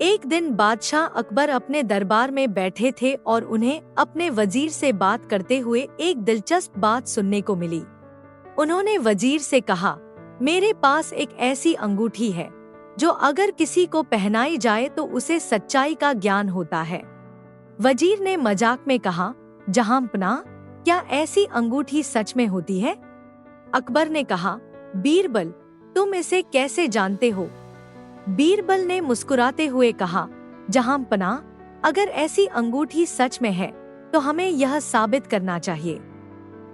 एक दिन बादशाह अकबर अपने दरबार में बैठे थे और उन्हें अपने वजीर से बात करते हुए एक दिलचस्प बात सुनने को मिली। उन्होंने वजीर से कहा, मेरे पास एक ऐसी अंगूठी है जो अगर किसी को पहनाई जाए तो उसे सच्चाई का ज्ञान होता है। वजीर ने मजाक में कहा, जहांपनाह, क्या ऐसी अंगूठी सच में होती है? अकबर ने कहा, बीरबल, तुम इसे कैसे जानते हो? बीरबल ने मुस्कुराते हुए कहा, जहांपनाह, अगर ऐसी अंगूठी सच में है तो हमें यह साबित करना चाहिए।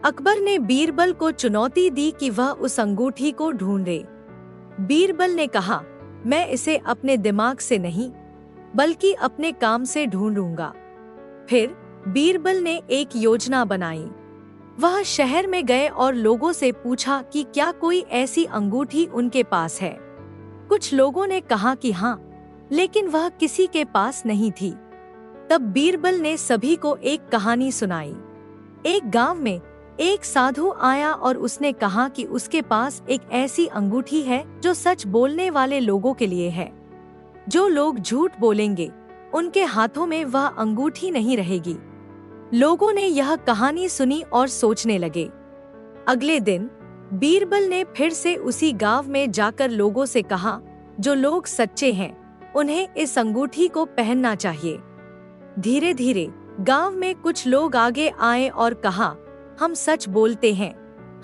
अकबर ने बीरबल को चुनौती दी कि वह उस अंगूठी को ढूंढे। बीरबल ने कहा, मैं इसे अपने दिमाग से नहीं बल्कि अपने काम से ढूंढूंगा। फिर बीरबल ने एक योजना बनाई। वह शहर में गए और लोगों से पूछा कि क्या कोई ऐसी अंगूठी उनके पास है। कुछ लोगों ने कहा कि हाँ, लेकिन वह किसी के पास नहीं थी। तब बीरबल ने सभी को एक कहानी सुनाई। एक गांव में एक साधु आया और उसने कहा कि उसके पास एक ऐसी अंगूठी है जो सच बोलने वाले लोगों के लिए है। जो लोग झूठ बोलेंगे उनके हाथों में वह अंगूठी नहीं रहेगी। लोगों ने यह कहानी सुनी और सोचने लगे। अगले दिन बीरबल ने फिर से उसी गांव में जाकर लोगों से कहा, जो लोग सच्चे हैं उन्हें इस अंगूठी को पहनना चाहिए। धीरे धीरे गांव में कुछ लोग आगे आए और कहा, हम सच बोलते हैं,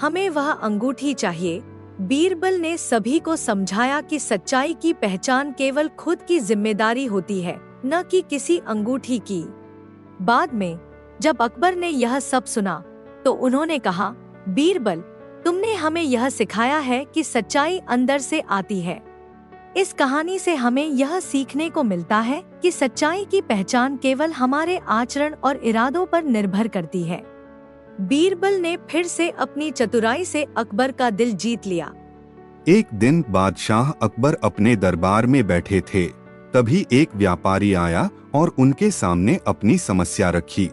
हमें वह अंगूठी चाहिए। बीरबल ने सभी को समझाया कि सच्चाई की पहचान केवल खुद की जिम्मेदारी होती है, न कि किसी अंगूठी की। बाद में जब अकबर ने यह सब सुना तो उन्होंने कहा, बीरबल, तुमने हमें यह सिखाया है कि सच्चाई अंदर से आती है। इस कहानी से हमें यह सीखने को मिलता है कि सच्चाई की पहचान केवल हमारे आचरण और इरादों पर निर्भर करती है। बीरबल ने फिर से अपनी चतुराई से अकबर का दिल जीत लिया। एक दिन बादशाह अकबर अपने दरबार में बैठे थे। तभी एक व्यापारी आया और उनके सामने अपनी समस्या रखी।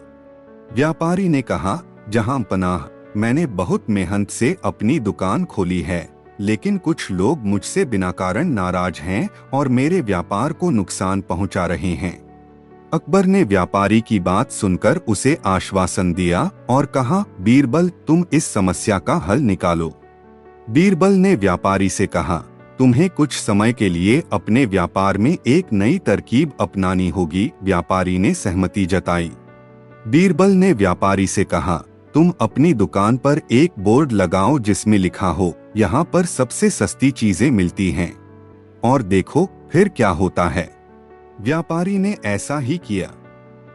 व्यापारी ने कहा, जहांपनाह, मैंने बहुत मेहनत से अपनी दुकान खोली है, लेकिन कुछ लोग मुझसे बिना कारण नाराज हैं और मेरे व्यापार को नुकसान पहुंचा रहे हैं। अकबर ने व्यापारी की बात सुनकर उसे आश्वासन दिया और कहा, बीरबल, तुम इस समस्या का हल निकालो। बीरबल ने व्यापारी से कहा, तुम्हें कुछ समय के लिए अपने व्यापार में एक नई तरकीब अपनानी होगी। व्यापारी ने सहमति जताई। बीरबल ने व्यापारी से कहा, तुम अपनी दुकान पर एक बोर्ड लगाओ जिसमें लिखा हो, यहाँ पर सबसे सस्ती चीजें मिलती हैं, और देखो फिर क्या होता है। व्यापारी ने ऐसा ही किया।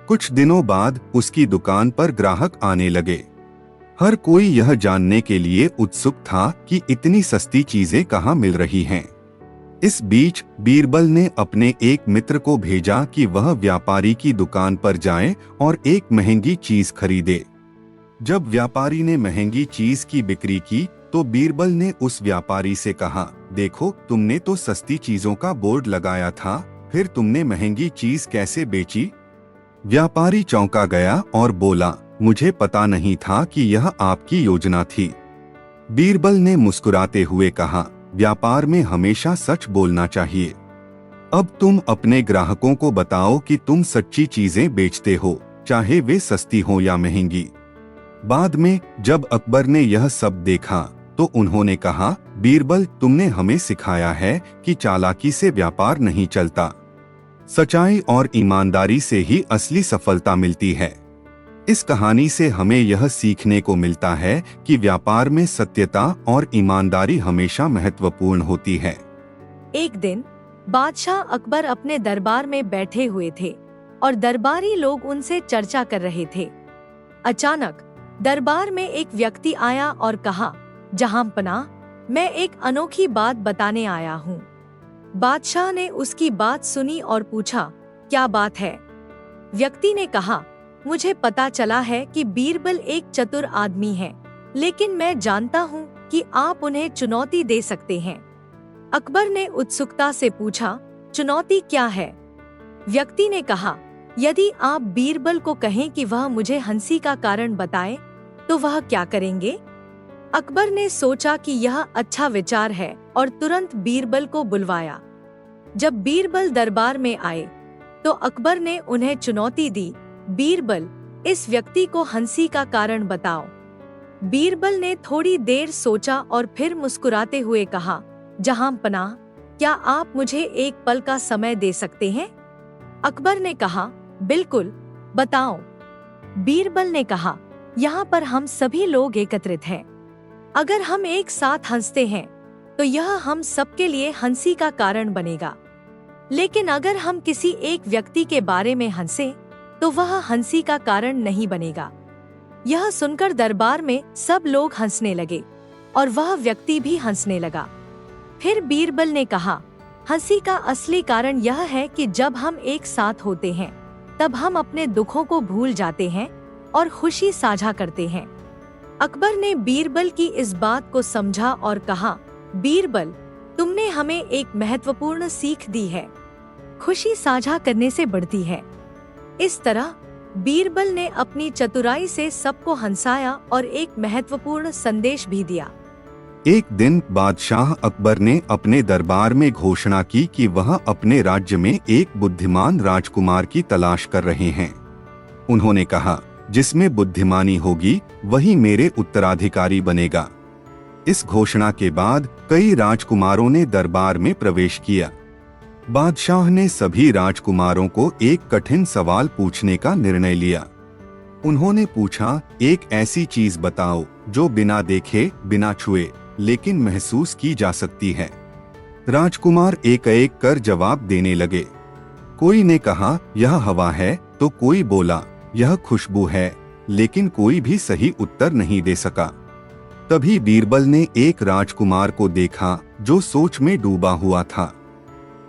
कुछ दिनों बाद उसकी दुकान पर ग्राहक आने लगे। हर कोई यह जानने के लिए उत्सुक था कि इतनी सस्ती चीजें कहाँ मिल रही हैं। इस बीच बीरबल ने अपने एक मित्र को भेजा कि वह व्यापारी की दुकान पर जाए और एक महंगी चीज खरीदे। जब व्यापारी ने महंगी चीज की बिक्री की तो बीरबल ने उस व्यापारी से कहा, देखो, तुमने तो सस्ती चीजों का बोर्ड लगाया था, फिर तुमने महंगी चीज कैसे बेची? व्यापारी चौंका गया और बोला, मुझे पता नहीं था कि यह आपकी योजना थी। बीरबल ने मुस्कुराते हुए कहा, व्यापार में हमेशा सच बोलना चाहिए। अब तुम अपने ग्राहकों को बताओ कि तुम सच्ची चीजें बेचते हो, चाहे वे सस्ती हो या महंगी। बाद में जब अकबर ने यह सब देखा तो उन्होंने कहा, बीरबल, तुमने हमें सिखाया है कि चालाकी से व्यापार नहीं चलता। सच्चाई और ईमानदारी से ही असली सफलता मिलती है। इस कहानी से हमें यह सीखने को मिलता है कि व्यापार में सत्यता और ईमानदारी हमेशा महत्वपूर्ण होती है। एक दिन बादशाह अकबर अपने दरबार में बैठे हुए थे और दरबारी लोग उनसे चर्चा कर रहे थे। अचानक दरबार में एक व्यक्ति आया और कहा, जहांपनाह, मैं एक अनोखी बात बताने आया हूँ। बादशाह ने उसकी बात सुनी और पूछा, क्या बात है? व्यक्ति ने कहा, मुझे पता चला है कि बीरबल एक चतुर आदमी है, लेकिन मैं जानता हूँ कि आप उन्हें चुनौती दे सकते हैं। अकबर ने उत्सुकता से पूछा, चुनौती क्या है? व्यक्ति ने कहा, यदि आप बीरबल को कहें कि वह मुझे हंसी का कारण बताए तो वह क्या करेंगे? अकबर ने सोचा कि यह अच्छा विचार है और तुरंत बीरबल को बुलवाया। जब बीरबल दरबार में आए तो अकबर ने उन्हें चुनौती दी, बीरबल, इस व्यक्ति को हंसी का कारण बताओ। बीरबल ने थोड़ी देर सोचा और फिर मुस्कुराते हुए कहा, जहां पनाह, क्या आप मुझे एक पल का समय दे सकते हैं? अकबर ने कहा, बिल्कुल, बताओ। बीरबल ने कहा, यहाँ पर हम सभी लोग एकत्रित हैं। अगर हम एक साथ हंसते हैं तो यह हम सबके लिए हंसी का कारण बनेगा, लेकिन अगर हम किसी एक व्यक्ति के बारे में हंसे तो वह हंसी का कारण नहीं बनेगा। यह सुनकर दरबार में सब लोग हंसने लगे और वह व्यक्ति भी हंसने लगा। फिर बीरबल ने कहा, हंसी का असली कारण यह है कि जब हम एक साथ होते हैं तब हम अपने दुखों को भूल जाते हैं और खुशी साझा करते हैं। अकबर ने बीरबल की इस बात को समझा और कहा, बीरबल, तुमने हमें एक महत्वपूर्ण सीख दी है, खुशी साझा करने से बढ़ती है। इस तरह बीरबल ने अपनी चतुराई से सबको हंसाया और एक महत्वपूर्ण संदेश भी दिया। एक दिन बादशाह अकबर ने अपने दरबार में घोषणा की कि वह अपने राज्य में एक बुद्धिमान राजकुमार की तलाश कर रहे हैं। उन्होंने कहा, जिसमें बुद्धिमानी होगी वही मेरे उत्तराधिकारी बनेगा। इस घोषणा के बाद कई राजकुमारों ने दरबार में प्रवेश किया। बादशाह ने सभी राजकुमारों को एक कठिन सवाल पूछने का निर्णय लिया। उन्होंने पूछा, एक ऐसी चीज बताओ जो बिना देखे, बिना छुए, लेकिन महसूस की जा सकती है। राजकुमार एक एक कर जवाब देने लगे। कोई ने कहा, यह हवा है, तो कोई बोला, यह खुशबू है, लेकिन कोई भी सही उत्तर नहीं दे सका। तभी बीरबल ने एक राजकुमार को देखा जो सोच में डूबा हुआ था।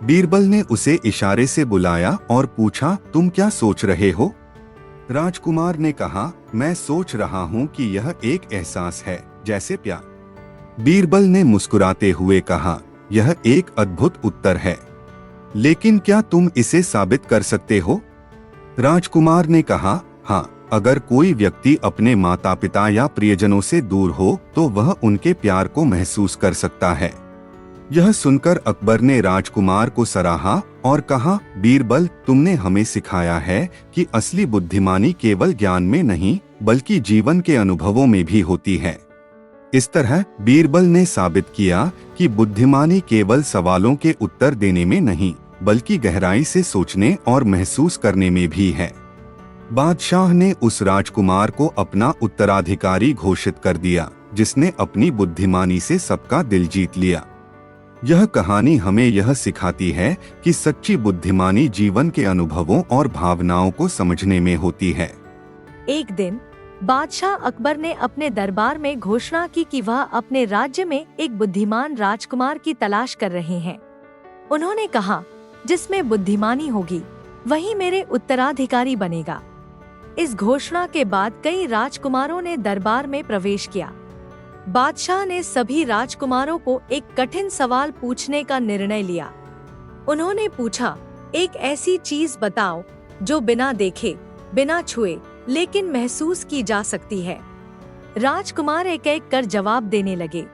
बीरबल ने उसे इशारे से बुलाया और पूछा, तुम क्या सोच रहे हो? राजकुमार ने कहा, मैं सोच रहा हूँ कि यह एक एहसास है, जैसे प्यार। बीरबल ने मुस्कुराते हुए कहा, यह एक अद्भुत उत्तर है, लेकिन क्या तुम इसे साबित कर सकते हो? राजकुमार ने कहा, हाँ, अगर कोई व्यक्ति अपने माता पिता या प्रियजनों से दूर हो तो वह उनके प्यार को महसूस कर सकता है। यह सुनकर अकबर ने राजकुमार को सराहा और कहा, बीरबल, तुमने हमें सिखाया है कि असली बुद्धिमानी केवल ज्ञान में नहीं बल्कि जीवन के अनुभवों में भी होती है। इस तरह बीरबल ने साबित किया कि बुद्धिमानी केवल सवालों के उत्तर देने में नहीं बल्कि गहराई से सोचने और महसूस करने में भी है। बादशाह ने उस राजकुमार को अपना उत्तराधिकारी घोषित कर दिया जिसने अपनी बुद्धिमानी से सबका दिल जीत लिया। यह कहानी हमें यह सिखाती है कि सच्ची बुद्धिमानी जीवन के अनुभवों और भावनाओं को समझने में होती है। एक दिन बादशाह अकबर ने अपने दरबार में घोषणा की कि वह अपने राज्य में एक बुद्धिमान राजकुमार की तलाश कर रहे हैं। उन्होंने कहा, जिसमें बुद्धिमानी होगी वही मेरे उत्तराधिकारी बनेगा। इस घोषणा के बाद कई राजकुमारों ने दरबार में प्रवेश किया। बादशाह ने सभी राजकुमारों को एक कठिन सवाल पूछने का निर्णय लिया। उन्होंने पूछा, एक ऐसी चीज बताओ जो बिना देखे, बिना छुए, लेकिन महसूस की जा सकती है। राजकुमार एक एक कर जवाब देने लगे।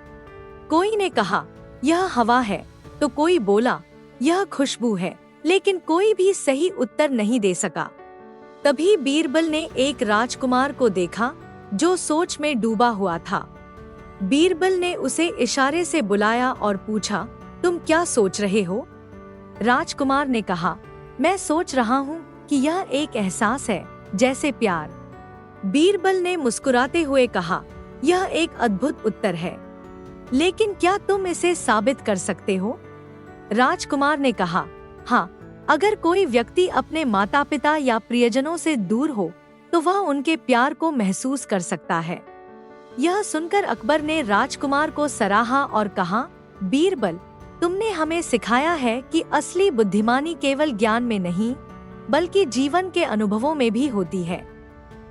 कोई ने कहा, यह हवा है, तो कोई बोला, यह खुशबू है, लेकिन कोई भी सही उत्तर नहीं दे सका। तभी बीरबल ने एक राजकुमार को देखा जो सोच में डूबा हुआ था। बीरबल ने उसे इशारे से बुलाया और पूछा, तुम क्या सोच रहे हो? राजकुमार ने कहा, मैं सोच रहा हूँ कि यह एक एहसास है, जैसे प्यार। बीरबल ने मुस्कुराते हुए कहा, यह एक अद्भुत उत्तर है, लेकिन क्या तुम इसे साबित कर सकते हो? राजकुमार ने कहा, हाँ, अगर कोई व्यक्ति अपने माता पिता या प्रियजनों से दूर हो तो वह उनके प्यार को महसूस कर सकता है। यह सुनकर अकबर ने राजकुमार को सराहा और कहा, बीरबल, तुमने हमें सिखाया है कि असली बुद्धिमानी केवल ज्ञान में नहीं बल्कि जीवन के अनुभवों में भी होती है।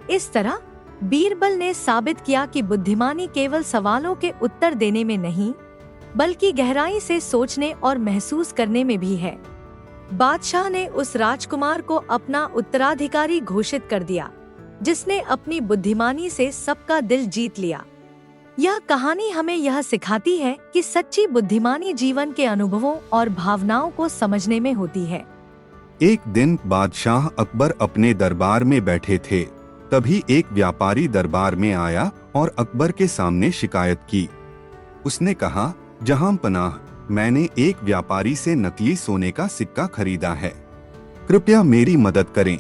इस तरह बीरबल ने साबित किया कि बुद्धिमानी केवल सवालों के उत्तर देने में नहीं बल्कि गहराई से सोचने और महसूस करने में भी है। बादशाह ने उस राजकुमार को अपना उत्तराधिकारी घोषित कर दिया जिसने अपनी बुद्धिमानी से सबका दिल जीत लिया। यह कहानी हमें यह सिखाती है कि सच्ची बुद्धिमानी जीवन के अनुभवों और भावनाओं को समझने में होती है। एक दिन बादशाह अकबर अपने दरबार में बैठे थे। तभी एक व्यापारी दरबार में आया और अकबर के सामने शिकायत की। उसने कहा, जहां पनाह, मैंने एक व्यापारी से नकली सोने का सिक्का खरीदा है, कृपया मेरी मदद करें।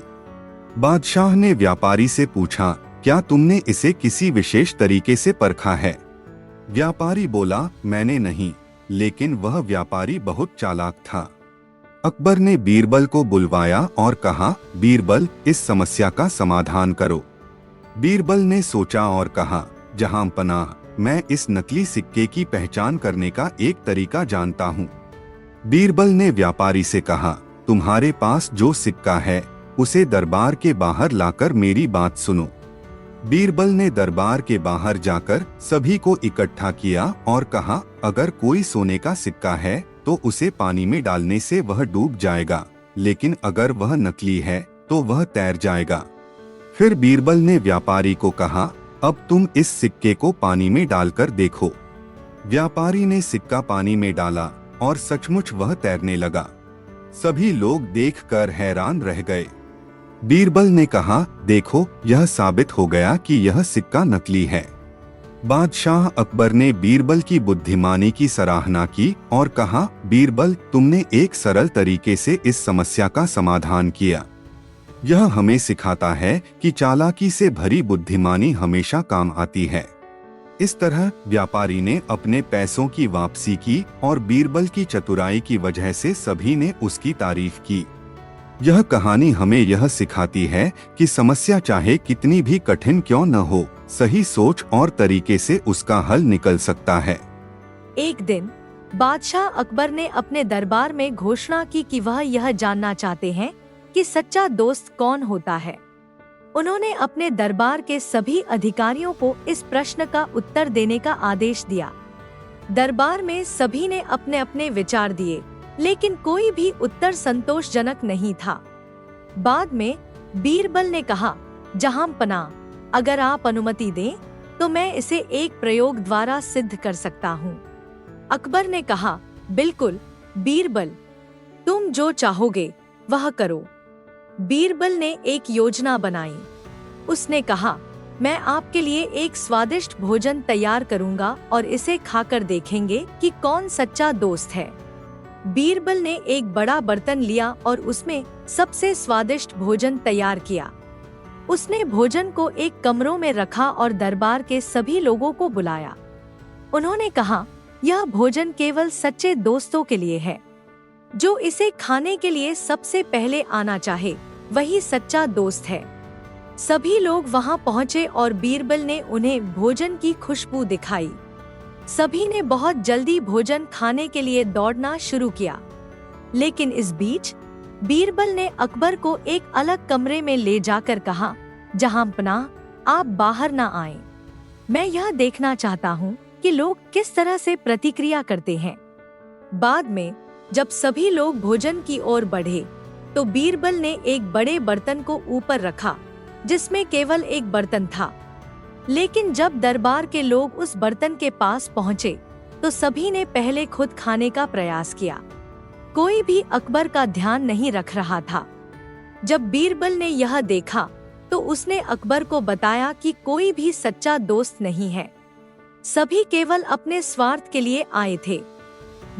बादशाह ने व्यापारी से पूछा, क्या तुमने इसे किसी विशेष तरीके से परखा है? व्यापारी बोला, मैंने नहीं, लेकिन वह व्यापारी बहुत चालाक था। अकबर ने बीरबल को बुलवाया और कहा, बीरबल, इस समस्या का समाधान करो। बीरबल ने सोचा और कहा, जहां पनाह, मैं इस नकली सिक्के की पहचान करने का एक तरीका जानता हूँ। बीरबल ने व्यापारी से कहा, तुम्हारे पास जो सिक्का है उसे दरबार के बाहर लाकर मेरी बात सुनो। बीरबल ने दरबार के बाहर जाकर सभी को इकट्ठा किया और कहा, अगर कोई सोने का सिक्का है तो उसे पानी में डालने से वह डूब जाएगा, लेकिन अगर वह नकली है तो वह तैर जाएगा। फिर बीरबल ने व्यापारी को कहा, अब तुम इस सिक्के को पानी में डालकर देखो। व्यापारी ने सिक्का पानी में डाला और सचमुच वह तैरने लगा। सभी लोग देखकर हैरान रह गए। बीरबल ने कहा, देखो, यह साबित हो गया कि यह सिक्का नकली है। बादशाह अकबर ने बीरबल की बुद्धिमानी की सराहना की और कहा, बीरबल, तुमने एक सरल तरीके से इस समस्या का समाधान किया। यह हमें सिखाता है कि चालाकी से भरी बुद्धिमानी हमेशा काम आती है। इस तरह व्यापारी ने अपने पैसों की वापसी की और बीरबल की चतुराई की वजह से सभी ने उसकी तारीफ की। यह कहानी हमें यह सिखाती है कि समस्या चाहे कितनी भी कठिन क्यों न हो, सही सोच और तरीके से उसका हल निकल सकता है। एक दिन बादशाह अकबर ने अपने दरबार में घोषणा की कि वह यह जानना चाहते हैं कि सच्चा दोस्त कौन होता है। उन्होंने अपने दरबार के सभी अधिकारियों को इस प्रश्न का उत्तर देने का आदेश दिया। दरबार में सभी ने अपने अपने विचार दिए, लेकिन कोई भी उत्तर संतोषजनक नहीं था। बाद में बीरबल ने कहा, जहां पनाह, अगर आप अनुमति दें तो मैं इसे एक प्रयोग द्वारा सिद्ध कर सकता हूं। अकबर ने कहा, बिल्कुल बीरबल, तुम जो चाहोगे वह करो। बीरबल ने एक योजना बनाई। उसने कहा, मैं आपके लिए एक स्वादिष्ट भोजन तैयार करूंगा और इसे खाकर देखेंगे कि कौन सच्चा दोस्त है। बीरबल ने एक बड़ा बर्तन लिया और उसमें सबसे स्वादिष्ट भोजन तैयार किया। उसने भोजन को एक कमरों में रखा और दरबार के सभी लोगों को बुलाया। उन्होंने कहा, यह भोजन केवल सच्चे दोस्तों के लिए है। जो इसे खाने के लिए सबसे पहले आना चाहे वही सच्चा दोस्त है। सभी लोग वहां पहुंचे और बीरबल ने उन्हें भोजन की खुशबू दिखाई। सभी ने बहुत जल्दी भोजन खाने के लिए दौड़ना शुरू किया। लेकिन इस बीच बीरबल ने अकबर को एक अलग कमरे में ले जाकर कहा, जहां पनाह, आप बाहर ना आएं। मैं यह देखना चाहता हूं कि लोग किस तरह से प्रतिक्रिया करते हैं। बाद में जब सभी लोग भोजन की ओर बढ़े तो बीरबल ने एक बड़े बर्तन को ऊपर रखा जिसमें केवल एक बर्तन था। लेकिन जब दरबार के लोग उस बर्तन के पास पहुंचे तो सभी ने पहले खुद खाने का प्रयास किया। कोई भी अकबर का ध्यान नहीं रख रहा था। जब बीरबल ने यह देखा तो उसने अकबर को बताया कि कोई भी सच्चा दोस्त नहीं है, सभी केवल अपने स्वार्थ के लिए आए थे।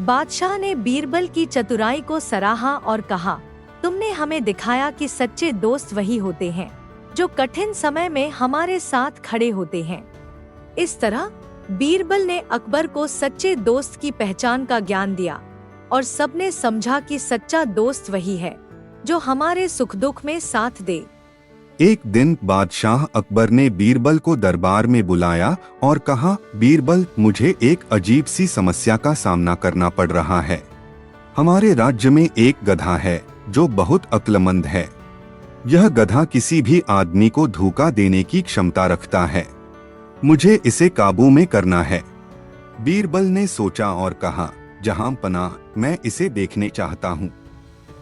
बादशाह ने बीरबल की चतुराई को सराहा और कहा, तुमने हमें दिखाया कि सच्चे दोस्त वही होते हैं जो कठिन समय में हमारे साथ खड़े होते हैं। इस तरह बीरबल ने अकबर को सच्चे दोस्त की पहचान का ज्ञान दिया और सबने समझा कि सच्चा दोस्त वही है जो हमारे सुख दुख में साथ दे। एक दिन बादशाह अकबर ने बीरबल को दरबार में बुलाया और कहा, बीरबल, मुझे एक अजीब सी समस्या का सामना करना पड़ रहा है। हमारे राज्य में एक गधा है जो बहुत अक्लमंद है। यह गधा किसी भी आदमी को धोखा देने की क्षमता रखता है। मुझे इसे काबू में करना है। बीरबल ने सोचा और कहा, जहां पनाह, मैं इसे देखने चाहता हूँ।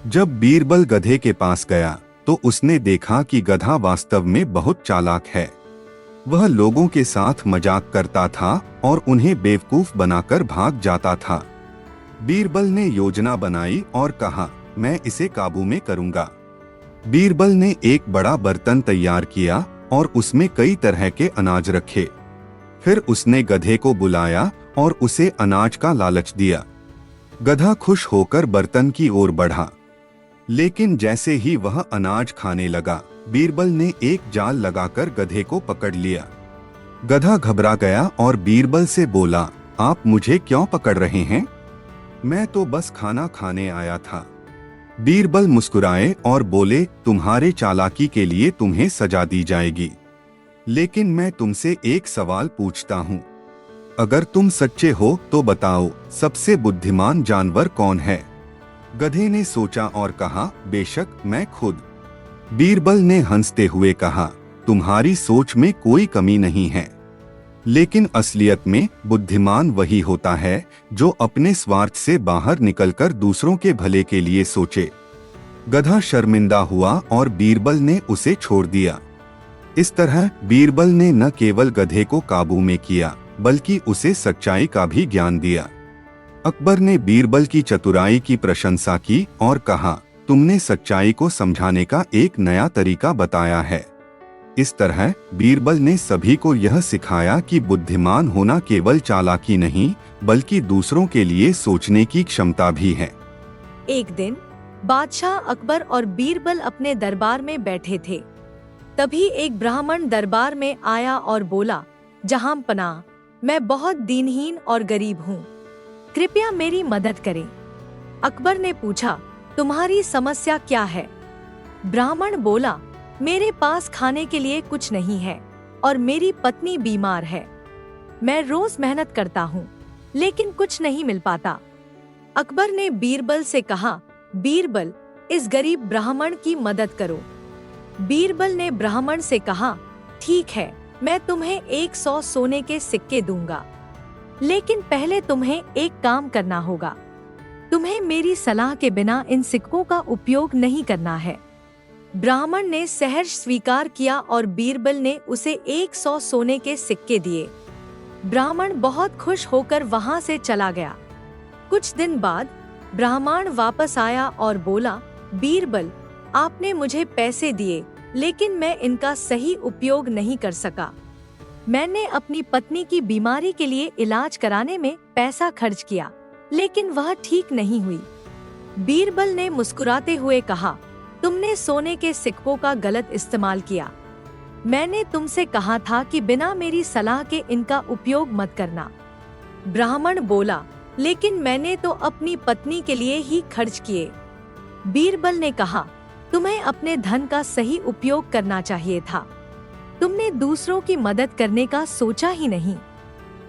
जब बीरबल गधे के पास गया तो उसने देखा कि गधा वास्तव में बहुत चालाक है। वह लोगों के साथ मजाक करता था और उन्हें बेवकूफ बनाकर भाग जाता था। बीरबल ने योजना बनाई और कहा, मैं इसे काबू में करूंगा। बीरबल ने एक बड़ा बर्तन तैयार किया और उसमें कई तरह के अनाज रखे। फिर उसने गधे को बुलाया और उसे अनाज का लालच दिया। गधा खुश होकर बर्तन की ओर बढ़ा, लेकिन जैसे ही वह अनाज खाने लगा, बीरबल ने एक जाल लगाकर गधे को पकड़ लिया। गधा घबरा गया और बीरबल से बोला, आप मुझे क्यों पकड़ रहे हैं? मैं तो बस खाना खाने आया था। बीरबल मुस्कुराए और बोले, तुम्हारे चालाकी के लिए तुम्हें सजा दी जाएगी, लेकिन मैं तुमसे एक सवाल पूछता हूँ। अगर तुम सच्चे हो तो बताओ, सबसे बुद्धिमान जानवर कौन है? गधे ने सोचा और कहा, बेशक मैं खुद। बीरबल ने हंसते हुए कहा, तुम्हारी सोच में कोई कमी नहीं है, लेकिन असलियत में बुद्धिमान वही होता है जो अपने स्वार्थ से बाहर निकलकर दूसरों के भले के लिए सोचे। गधा शर्मिंदा हुआ और बीरबल ने उसे छोड़ दिया। इस तरह बीरबल ने न केवल गधे को काबू में किया, बल्कि उसे सच्चाई का भी ज्ञान दिया। अकबर ने बीरबल की चतुराई की प्रशंसा की और कहा, तुमने सच्चाई को समझाने का एक नया तरीका बताया है। इस तरह बीरबल ने सभी को यह सिखाया कि बुद्धिमान होना केवल चालाकी नहीं, बल्कि दूसरों के लिए सोचने की क्षमता भी है। एक दिन बादशाह अकबर और बीरबल अपने दरबार में बैठे थे। तभी एक ब्राह्मण दरबार में आया और बोला, जहां पनाह, मैं बहुत दीनहीन और गरीब हूँ, कृपया मेरी मदद करें। अकबर ने पूछा, तुम्हारी समस्या क्या है? ब्राह्मण बोला, मेरे पास खाने के लिए कुछ नहीं है और मेरी पत्नी बीमार है। मैं रोज मेहनत करता हूँ, लेकिन कुछ नहीं मिल पाता। अकबर ने बीरबल से कहा, बीरबल, इस गरीब ब्राह्मण की मदद करो। बीरबल ने ब्राह्मण से कहा, ठीक है, मैं तुम्हें 100 सोने के सिक्के दूंगा, लेकिन पहले तुम्हें एक काम करना होगा। तुम्हें मेरी सलाह के बिना इन सिक्कों का उपयोग नहीं करना है। ब्राह्मण ने सहर्ष स्वीकार किया और बीरबल ने उसे 100 सोने के सिक्के दिए। ब्राह्मण बहुत खुश होकर वहां से चला गया। कुछ दिन बाद ब्राह्मण वापस आया और बोला, बीरबल, आपने मुझे पैसे दिए, लेकिन मैं इनका सही उपयोग नहीं कर सका। मैंने अपनी पत्नी की बीमारी के लिए इलाज कराने में पैसा खर्च किया, लेकिन वह ठीक नहीं हुई। बीरबल ने मुस्कुराते हुए कहा, तुमने सोने के सिक्कों का गलत इस्तेमाल किया। मैंने तुमसे कहा था कि बिना मेरी सलाह के इनका उपयोग मत करना। ब्राह्मण बोला, लेकिन मैंने तो अपनी पत्नी के लिए ही खर्च किए। बीरबल ने कहा, तुम्हें अपने धन का सही उपयोग करना चाहिए था। तुमने दूसरों की मदद करने का सोचा ही नहीं।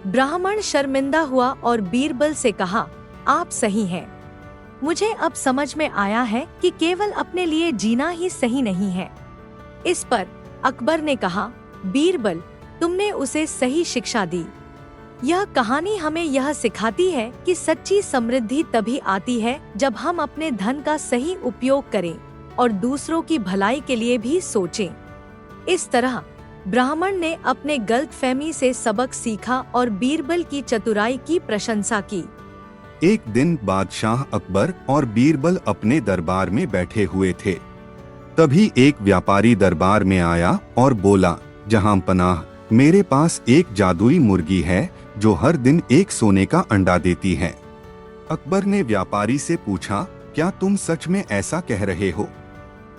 ब्राह्मण शर्मिंदा हुआ और बीरबल से कहा, आप सही हैं। मुझे अब समझ में आया है कि केवल अपने लिए जीना ही सही नहीं है। इस पर अकबर ने कहा, बीरबल, तुमने उसे सही शिक्षा दी। यह कहानी हमें यह सिखाती है कि सच्ची समृद्धि तभी आती है जब हम अपने धन का सही उपयोग करें और दूसरों की भलाई के लिए भी सोचें। इस तरह ब्राह्मण ने अपने गलतफहमी से सबक सीखा और बीरबल की चतुराई की प्रशंसा की। एक दिन बादशाह अकबर और बीरबल अपने दरबार में बैठे हुए थे। तभी एक व्यापारी दरबार में आया और बोला, जहां पनाह, मेरे पास एक जादुई मुर्गी है जो हर दिन एक सोने का अंडा देती है। अकबर ने व्यापारी से पूछा, क्या तुम सच में ऐसा कह रहे हो?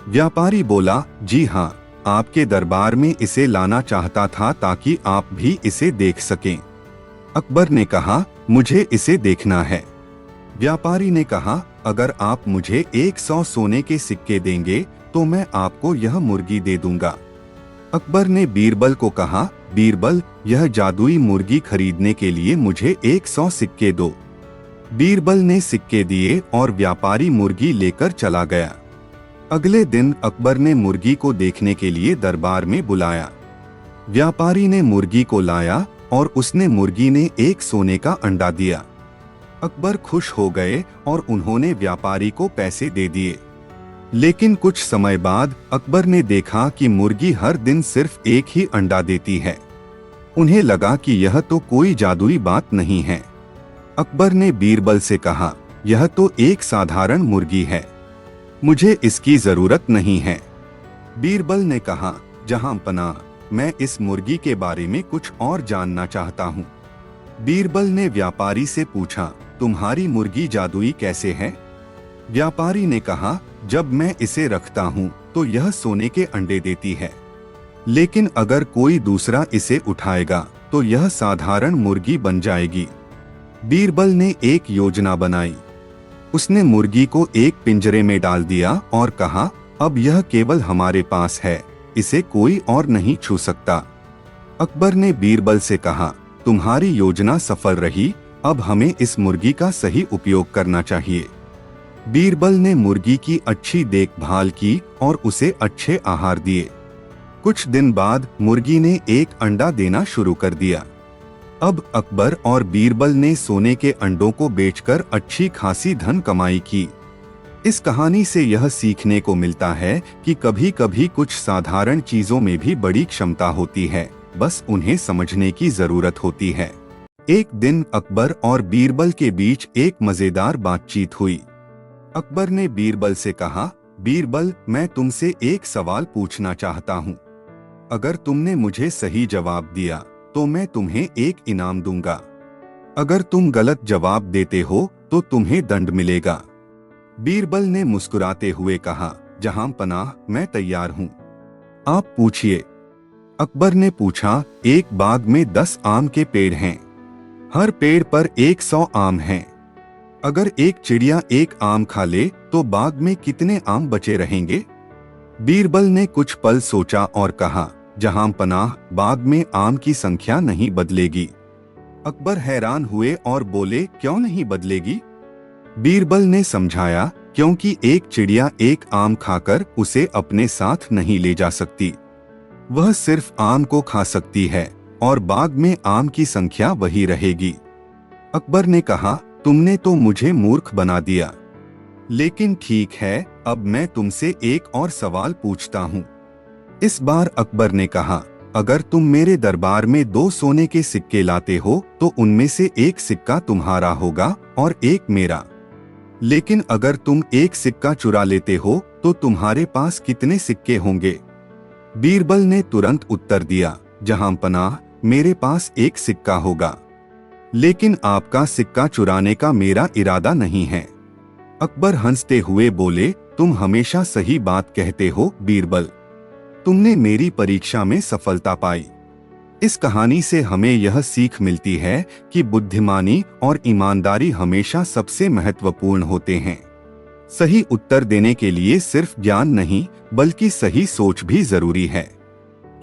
व्यापारी बोला, जी हाँ, आपके दरबार में इसे लाना चाहता था ताकि आप भी इसे देख सकें। अकबर ने कहा, मुझे इसे देखना है। व्यापारी ने कहा, अगर आप मुझे 100 सोने के सिक्के देंगे तो मैं आपको यह मुर्गी दे दूंगा। अकबर ने बीरबल को कहा, बीरबल, यह जादुई मुर्गी खरीदने के लिए मुझे 100 सिक्के दो। बीरबल ने सिक्के दिए और व्यापारी मुर्गी लेकर चला गया। अगले दिन अकबर ने मुर्गी को देखने के लिए दरबार में बुलाया। व्यापारी ने मुर्गी को लाया और उसने मुर्गी ने 1 सोने का अंडा दिया। अकबर खुश हो गए और उन्होंने व्यापारी को पैसे दे दिए। लेकिन कुछ समय बाद अकबर ने देखा कि मुर्गी हर दिन सिर्फ एक ही अंडा देती है। उन्हें लगा कि यह तो कोई जादुई बात नहीं है। अकबर ने बीरबल से कहा, यह तो एक साधारण मुर्गी है, मुझे इसकी जरूरत नहीं है। बीरबल ने कहा, जहांपनाह, मैं इस मुर्गी के बारे में कुछ और जानना चाहता हूँ। बीरबल ने व्यापारी से पूछा, तुम्हारी मुर्गी जादुई कैसे है? व्यापारी ने कहा, जब मैं इसे रखता हूँ तो यह सोने के अंडे देती है, लेकिन अगर कोई दूसरा इसे उठाएगा तो यह साधारण मुर्गी बन जाएगी। बीरबल ने एक योजना बनाई। उसने मुर्गी को एक पिंजरे में डाल दिया और कहा, अब यह केवल हमारे पास है, इसे कोई और नहीं छू सकता। अकबर ने बीरबल से कहा, तुम्हारी योजना सफल रही, अब हमें इस मुर्गी का सही उपयोग करना चाहिए। बीरबल ने मुर्गी की अच्छी देखभाल की और उसे अच्छे आहार दिए। कुछ दिन बाद मुर्गी ने एक अंडा देना शुरू कर दिया। अब अकबर और बीरबल ने सोने के अंडों को बेचकर अच्छी खासी धन कमाई की। इस कहानी से यह सीखने को मिलता है कि कभी कभी कुछ साधारण चीजों में भी बड़ी क्षमता होती है, बस उन्हें समझने की जरूरत होती है। एक दिन अकबर और बीरबल के बीच एक मजेदार बातचीत हुई। अकबर ने बीरबल से कहा, बीरबल, मैं तुमसे एक सवाल पूछना चाहता हूँ। अगर तुमने मुझे सही जवाब दिया तो मैं तुम्हें एक इनाम दूंगा। अगर तुम गलत जवाब देते हो तो तुम्हें दंड मिलेगा। बीरबल ने मुस्कुराते हुए कहा, जहांपनाह, मैं तैयार हूँ, आप पूछिए। अकबर ने पूछा, एक बाग में 10 आम के पेड़ हैं, हर पेड़ पर 100 आम हैं। अगर एक चिड़िया एक आम खा ले तो बाग में कितने आम बचे रहेंगे? बीरबल ने कुछ पल सोचा और कहा, जहांपनाह, बाग में आम की संख्या नहीं बदलेगी। अकबर हैरान हुए और बोले, क्यों नहीं बदलेगी? बीरबल ने समझाया, क्योंकि एक चिड़िया एक आम खाकर उसे अपने साथ नहीं ले जा सकती। वह सिर्फ आम को खा सकती है और बाग में आम की संख्या वही रहेगी। अकबर ने कहा, तुमने तो मुझे मूर्ख बना दिया, लेकिन ठीक है, अब मैं तुमसे एक और सवाल पूछता हूँ। इस बार अकबर ने कहा, अगर तुम मेरे दरबार में 2 सोने के सिक्के लाते हो तो उनमें से एक सिक्का तुम्हारा होगा और एक मेरा। लेकिन अगर तुम एक सिक्का चुरा लेते हो तो तुम्हारे पास कितने सिक्के होंगे? बीरबल ने तुरंत उत्तर दिया, जहांपनाह, मेरे पास एक सिक्का होगा, लेकिन आपका सिक्का चुराने का मेरा इरादा नहीं है। अकबर हंसते हुए बोले, तुम हमेशा सही बात कहते हो बीरबल, तुमने मेरी परीक्षा में सफलता पाई। इस कहानी से हमें यह सीख मिलती है कि बुद्धिमानी और ईमानदारी हमेशा सबसे महत्वपूर्ण होते हैं। सही उत्तर देने के लिए सिर्फ ज्ञान नहीं बल्कि सही सोच भी जरूरी है।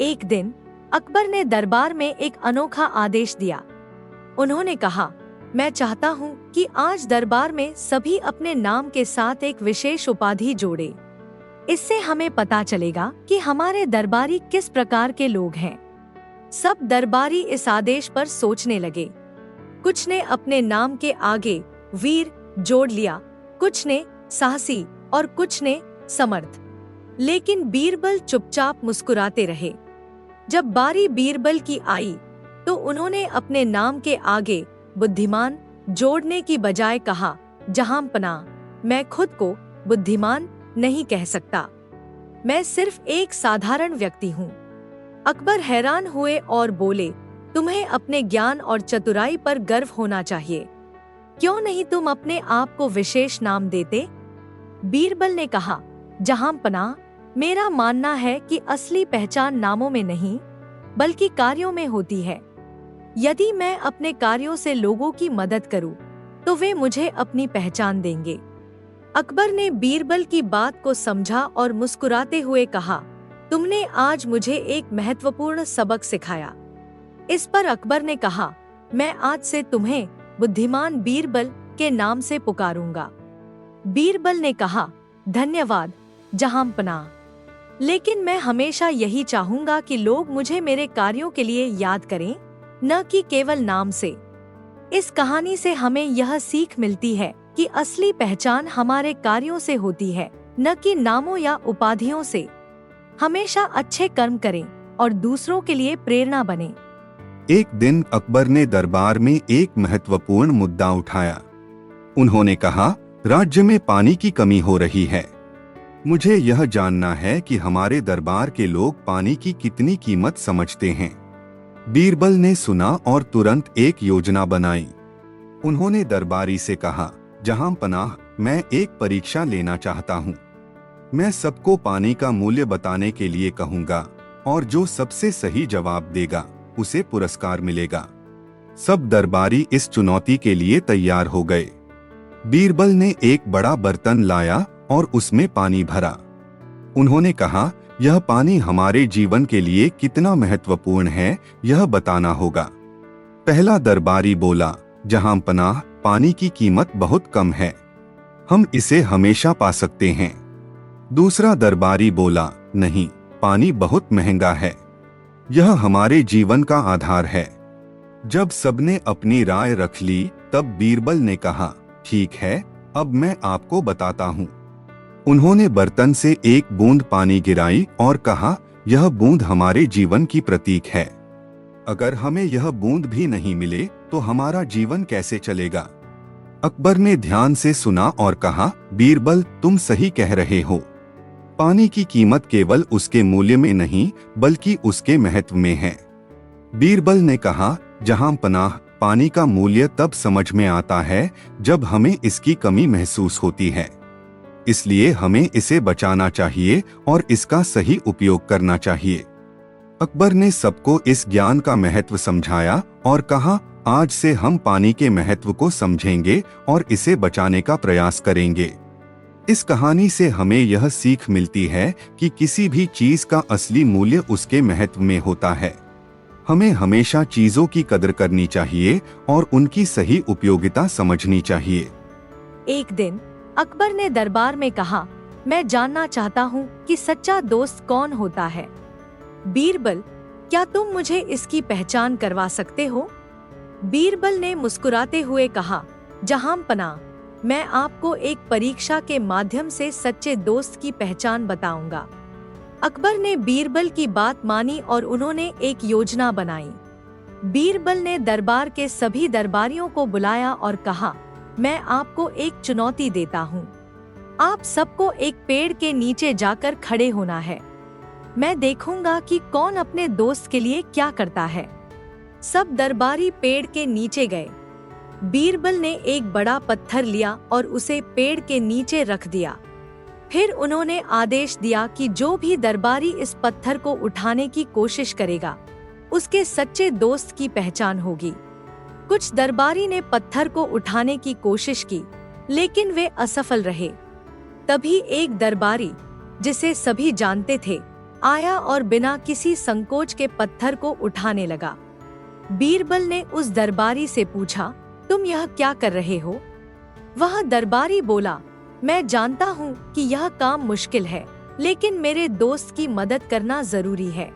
एक दिन अकबर ने दरबार में एक अनोखा आदेश दिया। उन्होंने कहा, मैं चाहता हूँ कि आज दरबार में सभी अपने नाम के साथ एक विशेष उपाधि जोड़े। इससे हमें पता चलेगा कि हमारे दरबारी किस प्रकार के लोग हैं। सब दरबारी इस आदेश पर सोचने लगे। कुछ ने अपने नाम के आगे वीर जोड़ लिया, कुछ ने साहसी और कुछ ने समर्थ। लेकिन बीरबल चुपचाप मुस्कुराते रहे। जब बारी बीरबल की आई तो उन्होंने अपने नाम के आगे बुद्धिमान जोड़ने की बजाय कहा, जहांपनाह, मैं खुद को बुद्धिमान नहीं कह सकता, मैं सिर्फ एक साधारण व्यक्ति हूँ। अकबर हैरान हुए और बोले, तुम्हें अपने ज्ञान और चतुराई पर गर्व होना चाहिए, क्यों नहीं तुम अपने आप को विशेष नाम देते? बीरबल ने कहा, जहांपनाह, मेरा मानना है कि असली पहचान नामों में नहीं बल्कि कार्यों में होती है। यदि मैं अपने कार्यों से लोगों की मदद करूं, तो वे मुझे अपनी पहचान देंगे। अकबर ने बीरबल की बात को समझा और मुस्कुराते हुए कहा, तुमने आज मुझे एक महत्वपूर्ण सबक सिखाया। इस पर अकबर ने कहा, मैं आज से तुम्हें बुद्धिमान बीरबल के नाम से पुकारूंगा। बीरबल ने कहा, धन्यवाद जहांपनाह, लेकिन मैं हमेशा यही चाहूंगा कि लोग मुझे मेरे कार्यों के लिए याद करें, न कि केवल नाम से। इस कहानी से हमें यह सीख मिलती है कि असली पहचान हमारे कार्यों से होती है, न कि नामों या उपाधियों से। हमेशा अच्छे कर्म करें और दूसरों के लिए प्रेरणा बने। एक दिन अकबर ने दरबार में एक महत्वपूर्ण मुद्दा उठाया। उन्होंने कहा, राज्य में पानी की कमी हो रही है। मुझे यह जानना है कि हमारे दरबार के लोग पानी की कितनी कीमत समझते हैं। बीरबल ने सुना और तुरंत एक योजना बनाई। उन्होंने दरबारी से कहा, जहां पनाह, मैं एक परीक्षा लेना चाहता हूं। मैं सबको पानी का मूल्य बताने के लिए कहूंगा और जो सबसे सही जवाब देगा उसे पुरस्कार मिलेगा। सब दरबारी इस चुनौती के लिए तैयार हो गए। बीरबल ने एक बड़ा बर्तन लाया और उसमें पानी भरा। उन्होंने कहा, यह पानी हमारे जीवन के लिए कितना महत्वपूर्ण है, यह बताना होगा। पहला दरबारी बोला, जहां पनाह, पानी की कीमत बहुत कम है, हम इसे हमेशा पा सकते हैं। दूसरा दरबारी बोला, नहीं, पानी बहुत महंगा है, यह हमारे जीवन का आधार है। जब सबने अपनी राय रख ली, तब बीरबल ने कहा, ठीक है, अब मैं आपको बताता हूँ। उन्होंने बर्तन से एक बूंद पानी गिराई और कहा, यह बूंद हमारे जीवन की प्रतीक है। अगर हमें यह बूंद भी नहीं मिले तो हमारा जीवन कैसे चलेगा? अकबर ने ध्यान से सुना और कहा, बीरबल, तुम सही कह रहे हो। पानी की कीमत केवल उसके मूल्य में नहीं बल्कि उसके महत्व में है। बीरबल ने कहा, जहां पनाह, पानी का मूल्य तब समझ में आता है जब हमें इसकी कमी महसूस होती है। इसलिए हमें इसे बचाना चाहिए और इसका सही उपयोग करना चाहिए। अकबर ने सबको इस ज्ञान का महत्व समझाया और कहा, आज से हम पानी के महत्व को समझेंगे और इसे बचाने का प्रयास करेंगे। इस कहानी से हमें यह सीख मिलती है कि किसी भी चीज का असली मूल्य उसके महत्व में होता है। हमें हमेशा चीजों की कदर करनी चाहिए और उनकी सही उपयोगिता समझनी चाहिए। एक दिन अकबर ने दरबार में कहा, मैं जानना चाहता हूँ कि सच्चा दोस्त कौन होता है। बीरबल, क्या तुम मुझे इसकी पहचान करवा सकते हो? बीरबल ने मुस्कुराते हुए कहा, जहां पनाह, मैं आपको एक परीक्षा के माध्यम से सच्चे दोस्त की पहचान बताऊंगा। अकबर ने बीरबल की बात मानी और उन्होंने एक योजना बनाई। बीरबल ने दरबार के सभी दरबारियों को बुलाया और कहा, मैं आपको एक चुनौती देता हूँ। आप सबको एक पेड़ के नीचे जाकर खड़े होना है। मैं देखूंगा कि कौन अपने दोस्त के लिए क्या करता है। सब दरबारी पेड़ के नीचे गए। बीरबल ने एक बड़ा पत्थर लिया और उसे पेड़ के नीचे रख दिया। फिर उन्होंने आदेश दिया कि जो भी दरबारी इस पत्थर को उठाने की कोशिश करेगा, उसके सच्चे दोस्त की पहचान होगी। कुछ दरबारी ने पत्थर को उठाने की कोशिश की, लेकिन वे असफल रहे। तभी एक दरबारी, जिसे सभी जानते थे, आया और बिना किसी संकोच के पत्थर को उठाने लगा। बीरबल ने उस दरबारी से पूछा, तुम यह क्या कर रहे हो? वह दरबारी बोला, मैं जानता हूँ कि यह काम मुश्किल है, लेकिन मेरे दोस्त की मदद करना जरूरी है।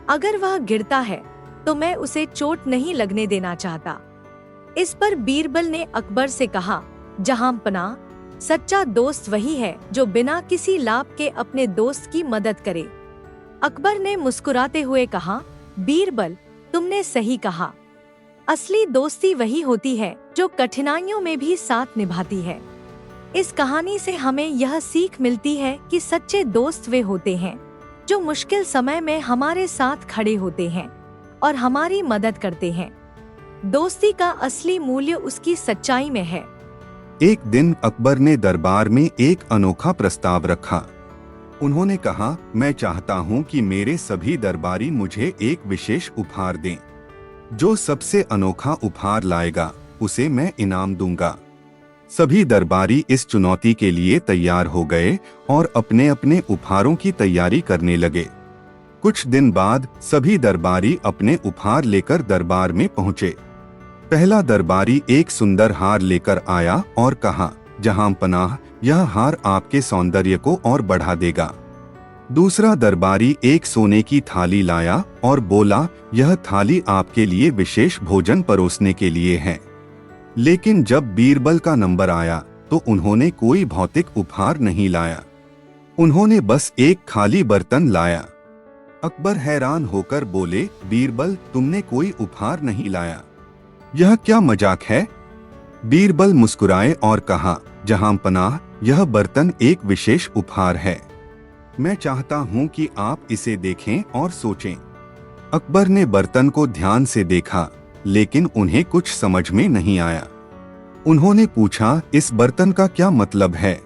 अगर वह गिरता है तो मैं उसे चोट नहीं लगने देना चाहता। इस पर बीरबल ने अकबर से कहा, जहां पनाह, सच्चा दोस्त वही है जो बिना किसी लाभ के अपने दोस्त की मदद करे। अकबर ने मुस्कुराते हुए कहा, बीरबल, तुमने सही कहा। असली दोस्ती वही होती है जो कठिनाइयों में भी साथ निभाती है। इस कहानी से हमें यह सीख मिलती है कि सच्चे दोस्त वे होते हैं जो मुश्किल समय में हमारे साथ खड़े होते हैं और हमारी मदद करते हैं। दोस्ती का असली मूल्य उसकी सच्चाई में है। एक दिन अकबर ने दरबार में एक अनोखा प्रस्ताव रखा। उन्होंने कहा, मैं चाहता हूं कि मेरे सभी दरबारी मुझे एक विशेष उपहार दें। जो सबसे अनोखा उपहार लाएगा उसे मैं इनाम दूंगा। सभी दरबारी इस चुनौती के लिए तैयार हो गए और अपने अपने उपहारों की तैयारी करने लगे। कुछ दिन बाद सभी दरबारी अपने उपहार लेकर दरबार में पहुंचे। पहला दरबारी एक सुंदर हार लेकर आया और कहा, जहां पनाह, यह हार आपके सौंदर्य को और बढ़ा देगा। दूसरा दरबारी एक सोने की थाली लाया और बोला, यह थाली आपके लिए विशेष भोजन परोसने के लिए है। लेकिन जब बीरबल का नंबर आया तो उन्होंने कोई भौतिक उपहार नहीं लाया। उन्होंने बस एक खाली बर्तन लाया। अकबर हैरान होकर बोले, बीरबल, तुमने कोई उपहार नहीं लाया, यह क्या मजाक है? बीरबल मुस्कुराए और कहा, जहां पनाह, यह बर्तन एक विशेष उपहार है। मैं चाहता हूं कि आप इसे देखें और सोचें। अकबर ने बर्तन को ध्यान से देखा, लेकिन उन्हें कुछ समझ में नहीं आया। उन्होंने पूछा, इस बर्तन का क्या मतलब है?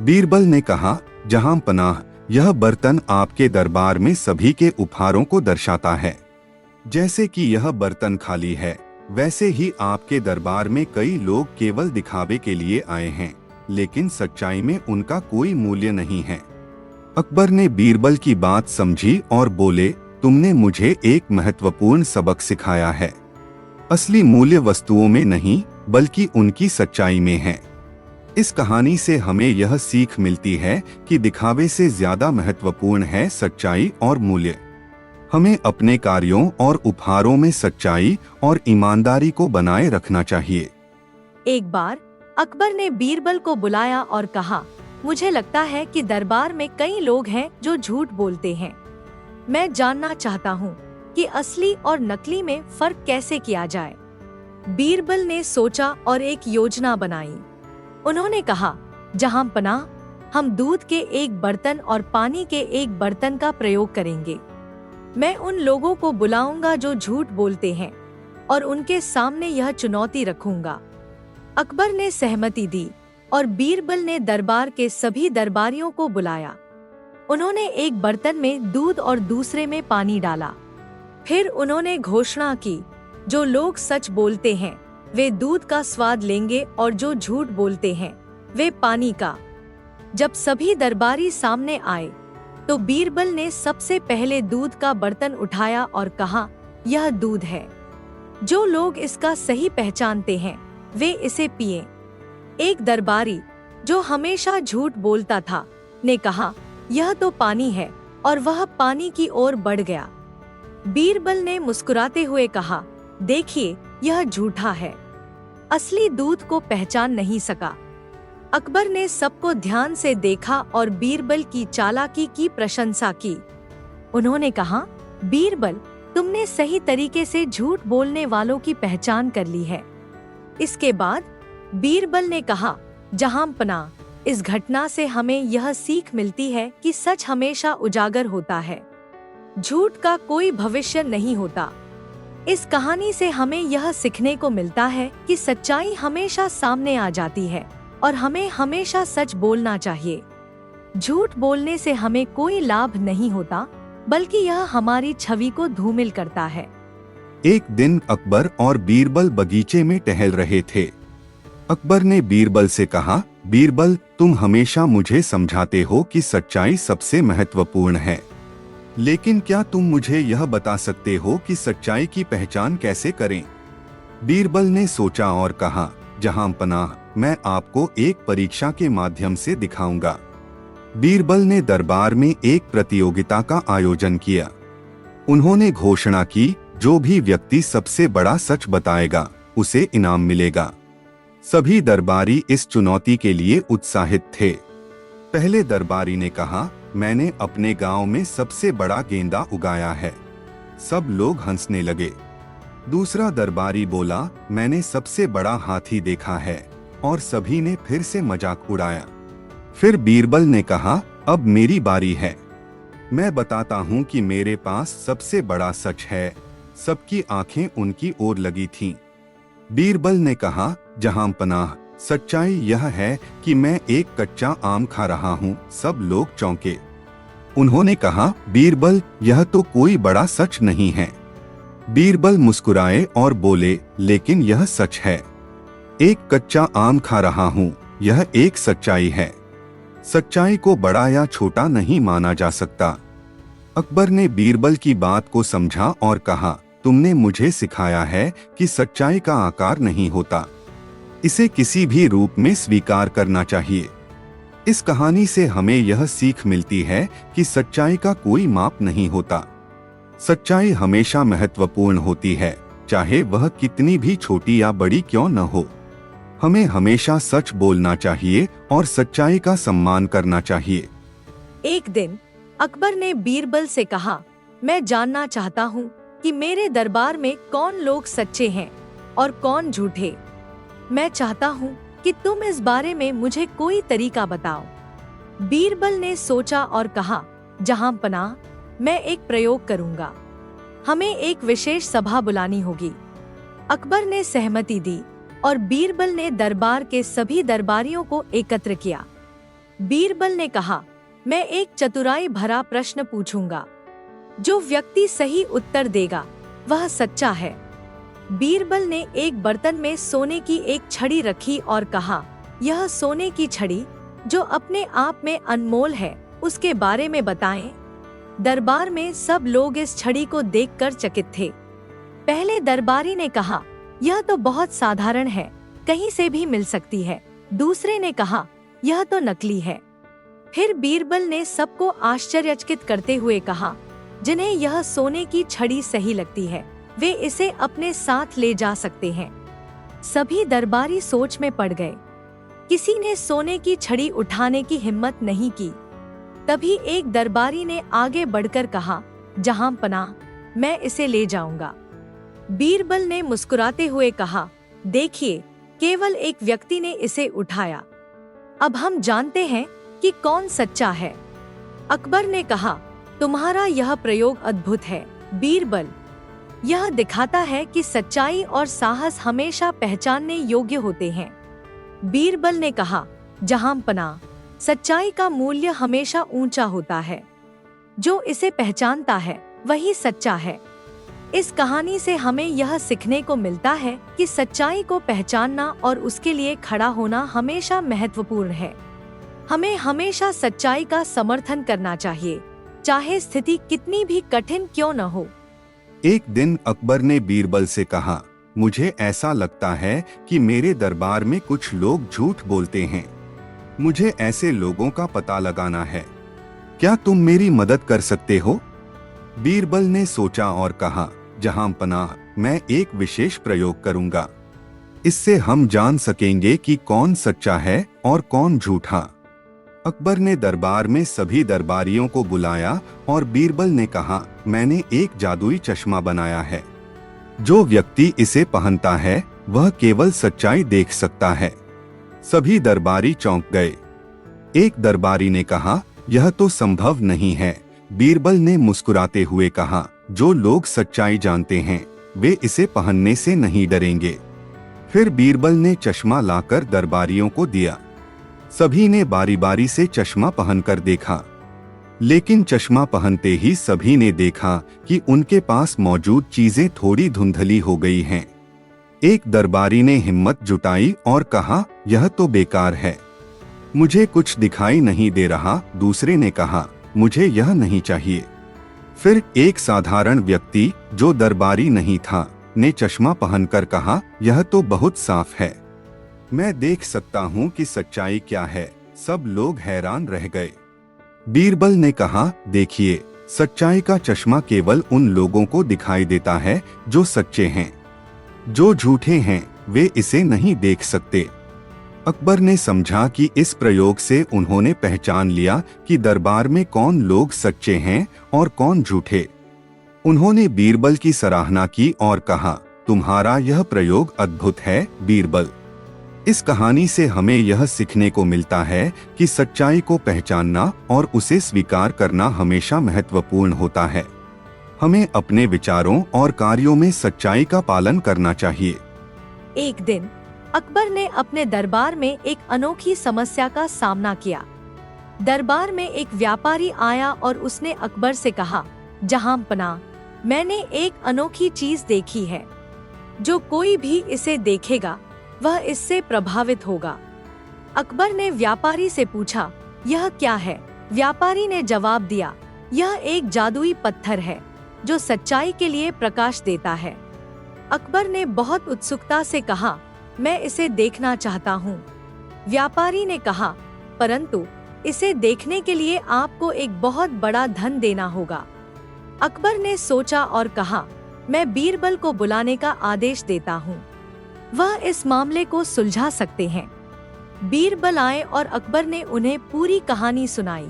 बीरबल ने कहा, जहां पनाह, यह बर्तन आपके दरबार में सभी के उपहारों को दर्शाता है। जैसे कि यह बर्तन खाली है, वैसे ही आपके दरबार में कई लोग केवल दिखावे के लिए आए हैं, लेकिन सच्चाई में उनका कोई मूल्य नहीं है। अकबर ने बीरबल की बात समझी और बोले, तुमने मुझे एक महत्वपूर्ण सबक सिखाया है। असली मूल्य वस्तुओं में नहीं, बल्कि उनकी सच्चाई में है। इस कहानी से हमें यह सीख मिलती है कि दिखावे से ज्यादा महत्वपूर्ण है सच्चाई और मूल्य। हमें अपने कार्यों और उपहारों में सच्चाई और ईमानदारी को बनाए रखना चाहिए। एक बार अकबर ने बीरबल को बुलाया और कहा, मुझे लगता है कि दरबार में कई लोग हैं जो झूठ बोलते हैं। मैं जानना चाहता हूँ कि असली और नकली में फर्क कैसे किया जाए। बीरबल ने सोचा और एक योजना बनाई। उन्होंने कहा, जहां पनाह, हम दूध के एक बर्तन और पानी के एक बर्तन का प्रयोग करेंगे। मैं उन लोगों को बुलाऊंगा जो झूठ बोलते हैं और उनके सामने यह चुनौती रखूंगा। अकबर ने सहमति दी और बीरबल ने दरबार के सभी दरबारियों को बुलाया। उन्होंने एक बर्तन में दूध और दूसरे में पानी डाला। फिर उन्होंने घोषणा की, जो लोग सच बोलते हैं वे दूध का स्वाद लेंगे और जो झूठ बोलते हैं वे पानी का। जब सभी दरबारी सामने आए तो बीरबल ने सबसे पहले दूध का बर्तन उठाया और कहा, यह दूध है। जो लोग इसका सही पहचानते हैं वे इसे पिए। एक दरबारी जो हमेशा झूठ बोलता था ने कहा, यह तो पानी है, और वह पानी की ओर बढ़ गया। बीरबल ने मुस्कुराते हुए कहा, देखिए, यह झूठा है, असली दूध को पहचान नहीं सका। अकबर ने सबको ध्यान से देखा और बीरबल की चालाकी की प्रशंसा की। उन्होंने कहा, बीरबल, तुमने सही तरीके से झूठ बोलने वालों की पहचान कर ली है। इसके बाद बीरबल ने कहा, जहां पनाह, इस घटना से हमें यह सीख मिलती है कि सच हमेशा उजागर होता है, झूठ का कोई भविष्य नहीं होता। इस कहानी से हमें यह सीखने को मिलता है कि सच्चाई हमेशा सामने आ जाती है और हमें हमेशा सच बोलना चाहिए। झूठ बोलने से हमें कोई लाभ नहीं होता, बल्कि यह हमारी छवि को धूमिल करता है। एक दिन अकबर और बीरबल बगीचे में टहल रहे थे। अकबर ने बीरबल से कहा, बीरबल, तुम हमेशा मुझे समझाते हो कि सच्चाई सबसे महत्वपूर्ण है, लेकिन क्या तुम मुझे यह बता सकते हो कि सच्चाई की पहचान कैसे करें? बीरबल ने सोचा और कहा, जहां पनाह, मैं आपको एक परीक्षा के माध्यम से दिखाऊंगा। बीरबल ने दरबार में एक प्रतियोगिता का आयोजन किया। उन्होंने घोषणा की, जो भी व्यक्ति सबसे बड़ा सच बताएगा उसे इनाम मिलेगा। सभी दरबारी इस चुनौती के लिए उत्साहित थे। पहले दरबारी ने कहा, मैंने अपने गांव में सबसे बड़ा गेंदा उगाया है। सब लोग हंसने लगे। दूसरा दरबारी बोला, मैंने सबसे बड़ा हाथी देखा है, और सभी ने फिर से मजाक उड़ाया। फिर बीरबल ने कहा, अब मेरी बारी है। मैं बताता हूँ कि मेरे पास सबसे बड़ा सच है। सबकी आंखें उनकी ओर लगी थीं। बीरबल ने कहा, जहां पनाह, सच्चाई यह है कि मैं एक कच्चा आम खा रहा हूँ। सब लोग चौंके। उन्होंने कहा, बीरबल, यह तो कोई बड़ा सच नहीं है। बीरबल मुस्कुराए और बोले, लेकिन यह सच है। एक कच्चा आम खा रहा हूँ, यह एक सच्चाई है। सच्चाई को बड़ा या छोटा नहीं माना जा सकता। अकबर ने बीरबल की बात को समझा और कहा, तुमने मुझे सिखाया है कि सच्चाई का आकार नहीं होता, इसे किसी भी रूप में स्वीकार करना चाहिए। इस कहानी से हमें यह सीख मिलती है कि सच्चाई का कोई माप नहीं होता। सच्चाई हमेशा महत्वपूर्ण होती है, चाहे वह कितनी भी छोटी या बड़ी क्यों न हो। हमें हमेशा सच बोलना चाहिए और सच्चाई का सम्मान करना चाहिए। एक दिन अकबर ने बीरबल से कहा, मैं जानना चाहता हूँ कि मेरे दरबार में कौन लोग सच्चे हैं और कौन झूठे। मैं चाहता हूँ कि तुम इस बारे में मुझे कोई तरीका बताओ। बीरबल ने सोचा और कहा, जहां पनाह, मैं एक प्रयोग करूंगा। हमें एक विशेष सभा बुलानी होगी। अकबर ने सहमति दी और बीरबल ने दरबार के सभी दरबारियों को एकत्र किया। बीरबल ने कहा, मैं एक चतुराई भरा प्रश्न पूछूंगा। जो व्यक्ति सही उत्तर देगा वह सच्चा है। बीरबल ने एक बर्तन में सोने की एक छड़ी रखी और कहा, यह सोने की छड़ी जो अपने आप में अनमोल है, उसके बारे में बताएं। दरबार में सब लोग इस छड़ी को देखकर चकित थे। पहले दरबारी ने कहा, यह तो बहुत साधारण है, कहीं से भी मिल सकती है। दूसरे ने कहा, यह तो नकली है। फिर बीरबल ने सबको आश्चर्यचकित करते हुए कहा, जिन्हें यह सोने की छड़ी सही लगती है वे इसे अपने साथ ले जा सकते हैं। सभी दरबारी सोच में पड़ गए। किसी ने सोने की छड़ी उठाने की हिम्मत नहीं की। तभी एक दरबारी ने आगे बढ़कर कहा, जहां पनाह, मैं इसे ले जाऊंगा। बीरबल ने मुस्कुराते हुए कहा, देखिए, केवल एक व्यक्ति ने इसे उठाया। अब हम जानते हैं कि कौन सच्चा है। अकबर ने कहा, तुम्हारा यह प्रयोग अद्भुत है बीरबल। यह दिखाता है कि सच्चाई और साहस हमेशा पहचानने योग्य होते हैं। बीरबल ने कहा, जहां पनाह, सच्चाई का मूल्य हमेशा ऊंचा होता है। जो इसे पहचानता है वही सच्चा है। इस कहानी से हमें यह सीखने को मिलता है कि सच्चाई को पहचानना और उसके लिए खड़ा होना हमेशा महत्वपूर्ण है। हमें हमेशा सच्चाई का समर्थन करना चाहिए, चाहे स्थिति कितनी भी कठिन क्यों न हो। एक दिन अकबर ने बीरबल से कहा, मुझे ऐसा लगता है कि मेरे दरबार में कुछ लोग झूठ बोलते हैं। मुझे ऐसे लोगों का पता लगाना है। क्या तुम मेरी मदद कर सकते हो? बीरबल ने सोचा और कहा, जहां पनाह, मैं एक विशेष प्रयोग करूंगा। इससे हम जान सकेंगे कि कौन सच्चा है और कौन झूठा। अकबर ने दरबार में सभी दरबारियों को बुलाया और बीरबल ने कहा, मैंने एक जादुई चश्मा बनाया है। जो व्यक्ति इसे पहनता है वह केवल सच्चाई देख सकता है। सभी दरबारी चौंक गए। एक दरबारी ने कहा, यह तो संभव नहीं है। बीरबल ने मुस्कुराते हुए कहा, जो लोग सच्चाई जानते हैं वे इसे पहनने से नहीं डरेंगे। फिर बीरबल ने चश्मा लाकर दरबारियों को दिया। सभी ने बारी बारी से चश्मा पहनकर देखा, लेकिन चश्मा पहनते ही सभी ने देखा कि उनके पास मौजूद चीजें थोड़ी धुंधली हो गई हैं। एक दरबारी ने हिम्मत जुटाई और कहा, यह तो बेकार है, मुझे कुछ दिखाई नहीं दे रहा। दूसरे ने कहा, मुझे यह नहीं चाहिए। फिर एक साधारण व्यक्ति जो दरबारी नहीं था ने चश्मा पहनकर कहा, यह तो बहुत साफ है, मैं देख सकता हूँ कि सच्चाई क्या है। सब लोग हैरान रह गए। बीरबल ने कहा, देखिए, सच्चाई का चश्मा केवल उन लोगों को दिखाई देता है जो सच्चे हैं। जो झूठे हैं वे इसे नहीं देख सकते। अकबर ने समझा कि इस प्रयोग से उन्होंने पहचान लिया कि दरबार में कौन लोग सच्चे हैं और कौन झूठे। उन्होंने बीरबल की सराहना की और कहा, तुम्हारा यह प्रयोग अद्भुत है बीरबल। इस कहानी से हमें यह सीखने को मिलता है कि सच्चाई को पहचानना और उसे स्वीकार करना हमेशा महत्वपूर्ण होता है। हमें अपने विचारों और कार्यों में सच्चाई का पालन करना चाहिए। एक दिन अकबर ने अपने दरबार में एक अनोखी समस्या का सामना किया। दरबार में एक व्यापारी आया और उसने अकबर से कहा, जहां पनाह, मैंने एक अनोखी चीज देखी है। जो कोई भी इसे देखेगा वह इससे प्रभावित होगा। अकबर ने व्यापारी से पूछा, यह क्या है? व्यापारी ने जवाब दिया, यह एक जादुई पत्थर है जो सच्चाई के लिए प्रकाश देता है। अकबर ने बहुत उत्सुकता से कहा, मैं इसे देखना चाहता हूँ। व्यापारी ने कहा, परंतु इसे देखने के लिए आपको एक बहुत बड़ा धन देना होगा। अकबर ने सोचा और कहा, मैं बीरबल को बुलाने का आदेश देता हूँ, वह इस मामले को सुलझा सकते हैं। बीरबल आए और अकबर ने उन्हें पूरी कहानी सुनाई।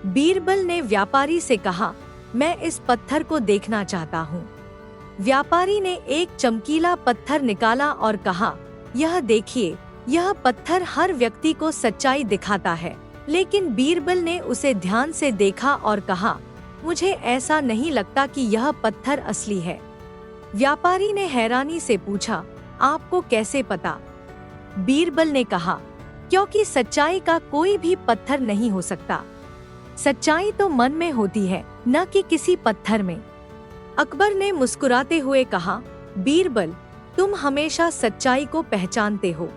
बीरबल ने व्यापारी से कहा, मैं इस पत्थर को देखना चाहता हूँ। व्यापारी ने एक चमकीला पत्थर निकाला और कहा, यह देखिए, यह पत्थर हर व्यक्ति को सच्चाई दिखाता है। लेकिन बीरबल ने उसे ध्यान से देखा और कहा, मुझे ऐसा नहीं लगता कि यह पत्थर असली है। व्यापारी ने हैरानी से पूछा, आपको कैसे पता? बीरबल ने कहा, क्योंकि सच्चाई का कोई भी पत्थर नहीं हो सकता। सच्चाई तो मन में होती है, न कि किसी पत्थर में। अकबर ने मुस्कुराते हुए कहा, बीरबल, तुम हमेशा सच्चाई को पहचानते हो।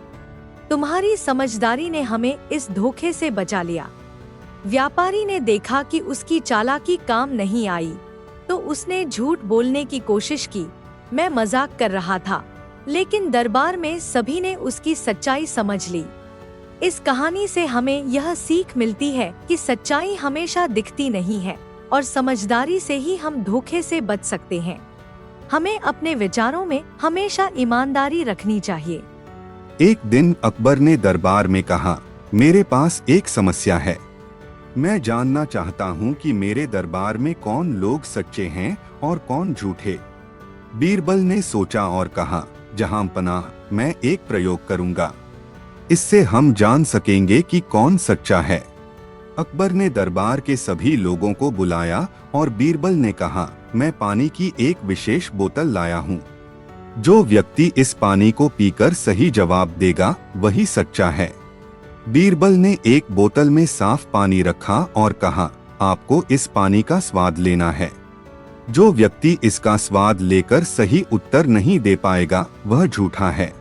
तुम्हारी समझदारी ने हमें इस धोखे से बचा लिया। व्यापारी ने देखा कि उसकी चालाकी काम नहीं आई, तो उसने झूठ बोलने की कोशिश की। मैं मजाक कर रहा था, लेकिन दरबार में सभी ने उसकी सच्चाई समझ ली। इस कहानी से हमें यह सीख मिलती है कि सच्चाई हमेशा दिखती नहीं है और समझदारी से ही हम धोखे से बच सकते हैं। हमें अपने विचारों में हमेशा ईमानदारी रखनी चाहिए। एक दिन अकबर ने दरबार में कहा, मेरे पास एक समस्या है। मैं जानना चाहता हूँ कि मेरे दरबार में कौन लोग सच्चे हैं और कौन झूठे। बीरबल ने सोचा और कहा, जहां पनाह, मैं एक प्रयोग करूंगा। इससे हम जान सकेंगे कि कौन सच्चा है। अकबर ने दरबार के सभी लोगों को बुलाया और बीरबल ने कहा, मैं पानी की एक विशेष बोतल लाया हूँ। जो व्यक्ति इस पानी को पीकर सही जवाब देगा वही सच्चा है। बीरबल ने एक बोतल में साफ पानी रखा और कहा, आपको इस पानी का स्वाद लेना है। जो व्यक्ति इसका स्वाद लेकर सही उत्तर नहीं दे पाएगा वह झूठा है।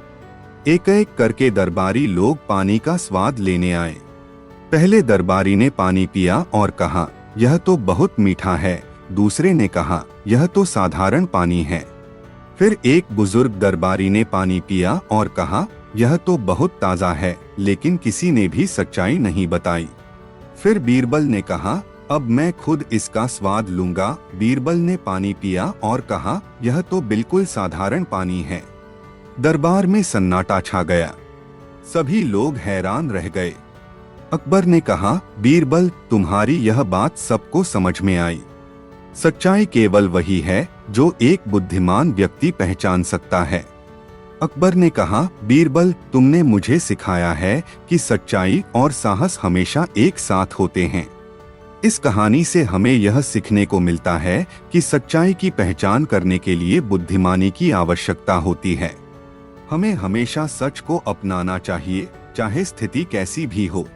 एक एक करके दरबारी लोग पानी का स्वाद लेने आए। पहले दरबारी ने पानी पिया और कहा, यह तो बहुत मीठा है। दूसरे ने कहा, यह तो साधारण पानी है। फिर एक बुजुर्ग दरबारी ने पानी पिया और कहा, यह तो बहुत ताज़ा है। लेकिन किसी ने भी सच्चाई नहीं बताई। फिर बीरबल ने कहा, अब मैं खुद इसका स्वाद लूंगा। बीरबल ने पानी पिया और कहा, यह तो बिल्कुल साधारण पानी है। दरबार में सन्नाटा छा गया। सभी लोग हैरान रह गए। अकबर ने कहा, बीरबल, तुम्हारी यह बात सबको समझ में आई। सच्चाई केवल वही है जो एक बुद्धिमान व्यक्ति पहचान सकता है। अकबर ने कहा, बीरबल, तुमने मुझे सिखाया है कि सच्चाई और साहस हमेशा एक साथ होते हैं। इस कहानी से हमें यह सीखने को मिलता है कि सच्चाई की पहचान करने के लिए बुद्धिमानी की आवश्यकता होती है। हमें हमेशा सच को अपनाना चाहिए, चाहे स्थिति कैसी भी हो।